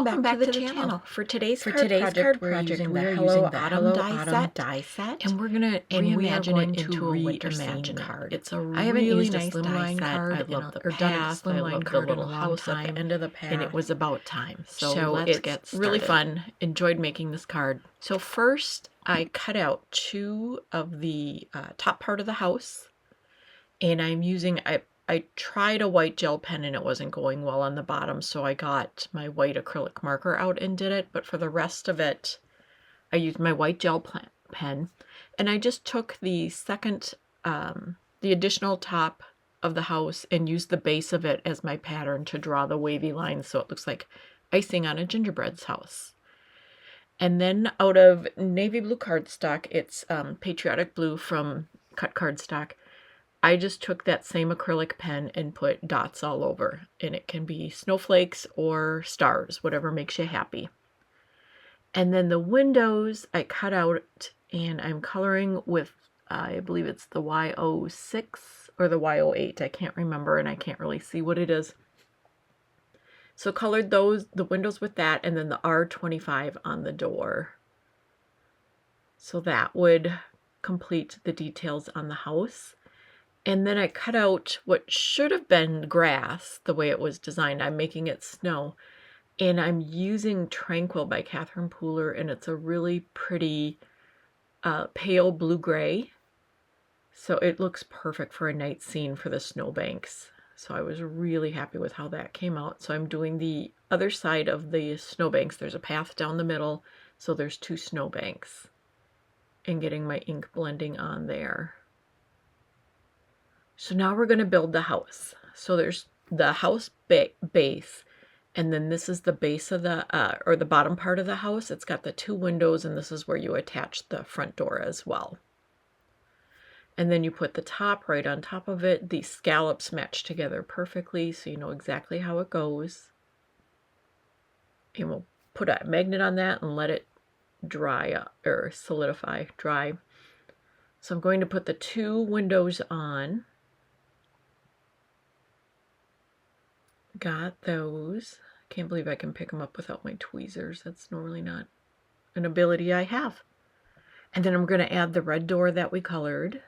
welcome back to the channel. For today's card project, we're using the Hello Autumn die set, and we're gonna reimagine it into a winter scene card. It's a really nice slimline card. I love the path. I love the little house at the end of the path, and it was about time. So let's get started. Really fun. Enjoyed making this card. So first, I cut out 2 of the top part of the house, and I'm using I tried a white gel pen and it wasn't going well on the bottom, so I got my white acrylic marker out and did it. But for the rest of it, I used my white gel pen, and I just took the the additional top of the house and used the base of it as my pattern to draw the wavy lines so it looks like icing on a gingerbread's house. And then out of navy blue cardstock, it's patriotic blue from Cut Cardstock, I just took that same acrylic pen and put dots all over, and it can be snowflakes or stars, whatever makes you happy. And then the windows I cut out, and I'm coloring with, I believe it's the Y06 or the Y08, I can't remember, and I can't really see what it is. So colored the windows with that, and then the R25 on the door. So that would complete the details on the house. And then I cut out what should have been grass, the way it was designed. I'm making it snow. And I'm using Tranquil by Catherine Pooler, and it's a really pretty pale blue-gray. So it looks perfect for a night scene for the snowbanks. So I was really happy with how that came out. So I'm doing the other side of the snowbanks. There's a path down the middle, so there's 2 snowbanks. And getting my ink blending on there. So now we're going to build the house. So there's the house base, and then this is the base of the, or the bottom part of the house. It's got the 2 windows, and this is where you attach the front door as well. And then you put the top right on top of it. These scallops match together perfectly, so you know exactly how it goes. And we'll put a magnet on that and let it dry up, or solidify, dry. So I'm going to put the 2 windows on. Got those. Can't believe I can pick them up without my tweezers. That's normally not an ability I have. And then I'm going to add the red door that we colored.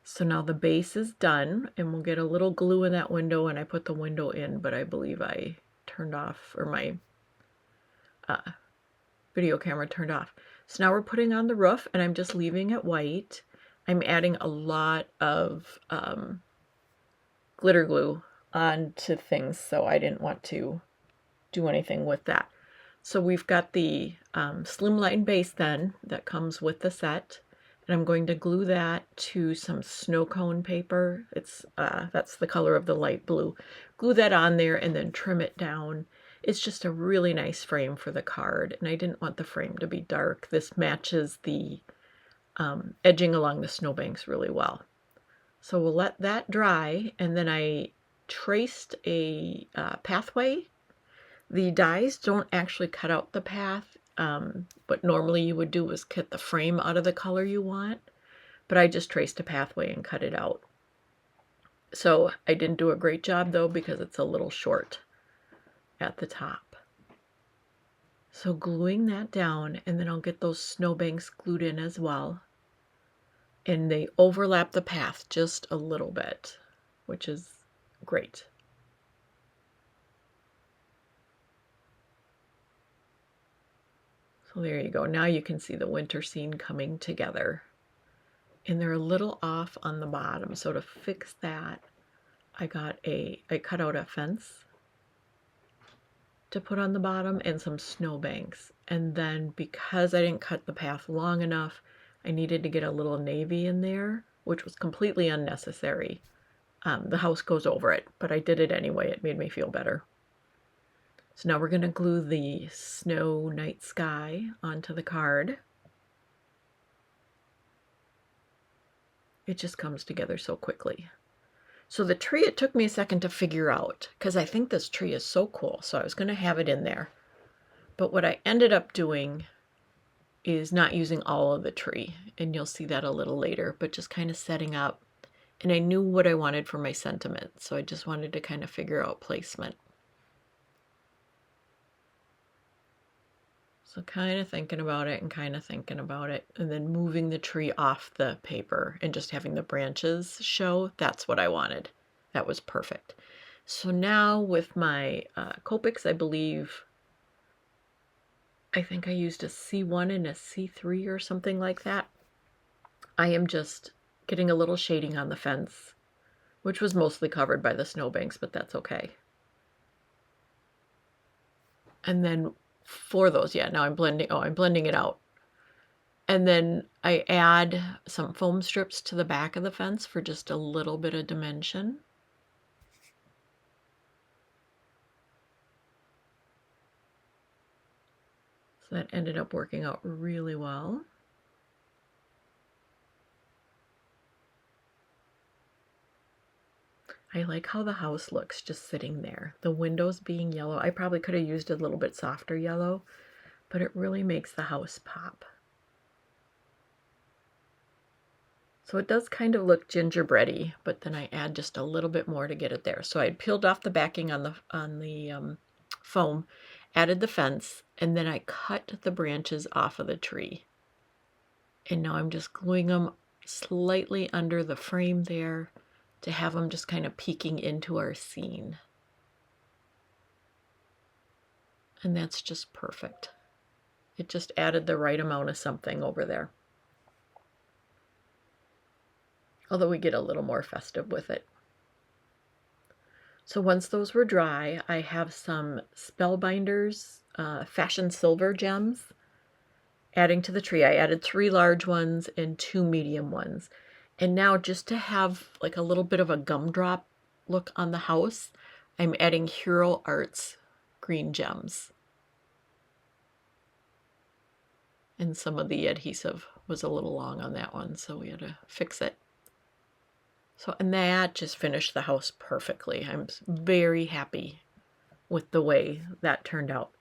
So now the base is done, and we'll get a little glue in that window, and I put the window in, but I believe I turned off, or my video camera turned off. So now we're putting on the roof, and I'm just leaving it white. I'm adding a lot of glitter glue onto things, so I didn't want to do anything with that. So we've got the slimline base then that comes with the set, and I'm going to glue that to some snow cone paper. It's that's the color of the light blue. Glue that on there and then trim it down. It's just a really nice frame for the card, and I didn't want the frame to be dark. This matches the edging along the snowbanks really well. So we'll let that dry, and then I traced a pathway. The dies don't actually cut out the path. What normally you would do is cut the frame out of the color you want, but I just traced a pathway and cut it out. So I didn't do a great job though, because it's a little short at the top. So gluing that down, and then I'll get those snowbanks glued in as well. And they overlap the path just a little bit, which is great. So there you go. Now you can see the winter scene coming together. And they're a little off on the bottom. So to fix that, I cut out a fence to put on the bottom and some snowbanks. And then because I didn't cut the path long enough, I needed to get a little navy in there, which was completely unnecessary. The house goes over it, but I did it anyway. It made me feel better. So now we're going to glue the snow night sky onto the card. It just comes together so quickly. So the tree, it took me a second to figure out, because I think this tree is so cool. So I was going to have it in there. But what I ended up doing is not using all of the tree, and you'll see that a little later, but just kind of setting up. And I knew what I wanted for my sentiment, so I just wanted to kind of figure out placement. So kind of thinking about it and kind of thinking about it, and then moving the tree off the paper and just having the branches show. That's what I wanted. That was perfect. So now with my Copics, I think I used a C1 and a C3 or something like that. I am just getting a little shading on the fence, which was mostly covered by the snowbanks, but that's okay. And then for those, yeah, now I'm blending it out. And then I add some foam strips to the back of the fence for just a little bit of dimension. So that ended up working out really well. I like how the house looks just sitting there. The windows being yellow. I probably could have used a little bit softer yellow, but it really makes the house pop. So it does kind of look gingerbready, but then I add just a little bit more to get it there. So I peeled off the backing on the foam, added the fence, and then I cut the branches off of the tree. And now I'm just gluing them slightly under the frame there to have them just kind of peeking into our scene. And that's just perfect. It just added the right amount of something over there. Although we get a little more festive with it. So once those were dry, I have some Spellbinders Fashion Silver gems adding to the tree. I added 3 large ones and 2 medium ones. And now just to have like a little bit of a gumdrop look on the house, I'm adding Hero Arts green gems. And some of the adhesive was a little long on that one, so we had to fix it. So, and that just finished the house perfectly. I'm very happy with the way that turned out.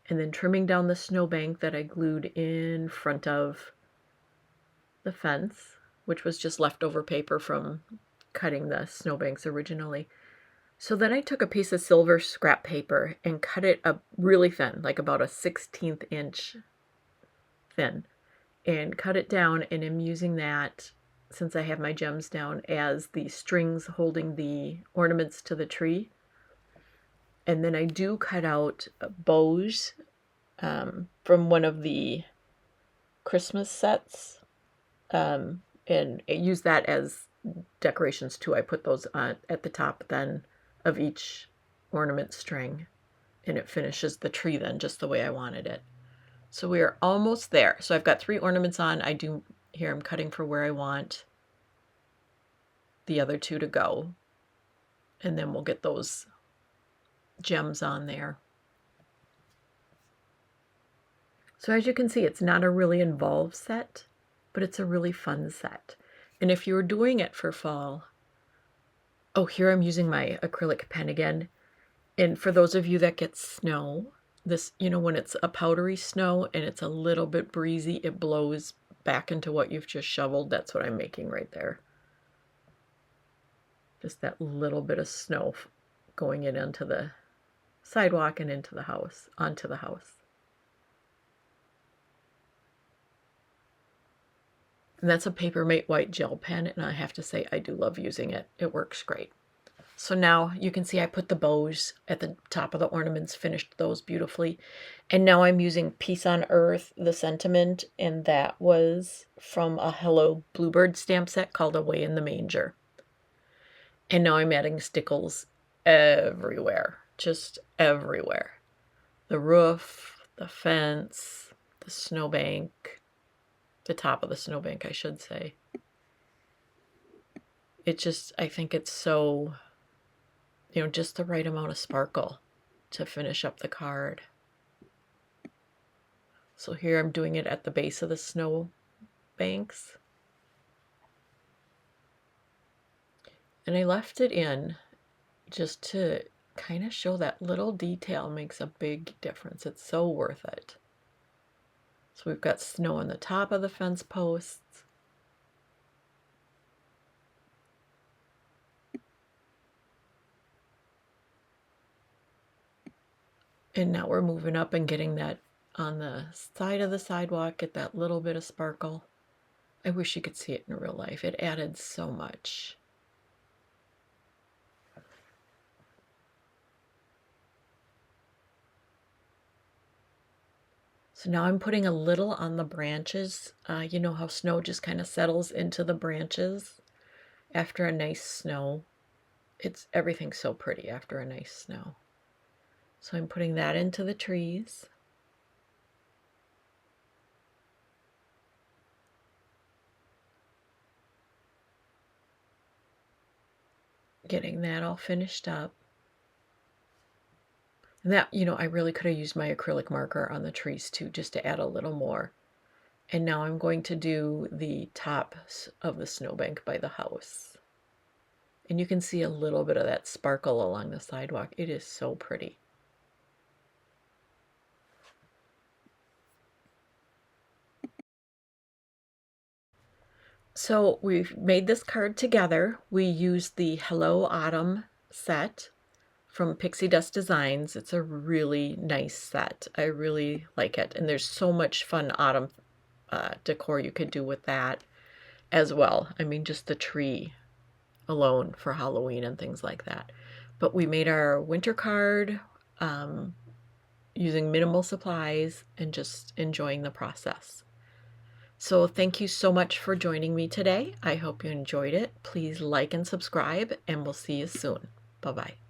And then trimming down the snowbank that I glued in front of the fence, which was just leftover paper from cutting the snowbanks originally. So then I took a piece of silver scrap paper and cut it up really thin, like about a 1/16 inch thin, and cut it down, and I'm using that, since I have my gems down, as the strings holding the ornaments to the tree. And then I do cut out bows from one of the Christmas sets, and use that as decorations too. I put those on at the top then of each ornament string, and it finishes the tree then just the way I wanted it. So we are almost there. So I've got 3 ornaments on. Here I'm cutting for where I want the other 2 to go, and then we'll get those gems on there. So as you can see, it's not a really involved set, but it's a really fun set. And if you were doing it for fall, oh, here I'm using my acrylic pen again. And for those of you that get snow, this, when it's a powdery snow and it's a little bit breezy, it blows back into what you've just shoveled. That's what I'm making right there. Just that little bit of snow going in onto the sidewalk and into the house, onto the house. And that's a Papermate white gel pen, and I have to say I do love using it. It works great. So now you can see I put the bows at the top of the ornaments, finished those beautifully. And now I'm using Peace on Earth, the sentiment, and that was from a Hello Bluebird stamp set called Away in the Manger. And now I'm adding stickles everywhere, just everywhere. The roof, the fence, the snowbank, the top of the snowbank, I should say. I think it's so, just the right amount of sparkle to finish up the card. So here I'm doing it at the base of the snow banks. And I left it in just to kind of show that little detail makes a big difference. It's so worth it. So we've got snow on the top of the fence posts. And now we're moving up and getting that on the side of the sidewalk, get that little bit of sparkle. I wish you could see it in real life. It added so much. So now I'm putting a little on the branches. You know how snow just kind of settles into the branches after a nice snow? Everything's so pretty after a nice snow. So I'm putting that into the trees. Getting that all finished up. And that, I really could have used my acrylic marker on the trees too, just to add a little more. And now I'm going to do the tops of the snowbank by the house. And you can see a little bit of that sparkle along the sidewalk. It is so pretty. So we've made this card together. We used the Hello Autumn set from Pixi Dust Designs. It's a really nice set. I really like it. And there's so much fun autumn decor you could do with that as well. I mean, just the tree alone for Halloween and things like that. But we made our winter card using minimal supplies and just enjoying the process. So thank you so much for joining me today. I hope you enjoyed it. Please like and subscribe, and we'll see you soon. Bye-bye.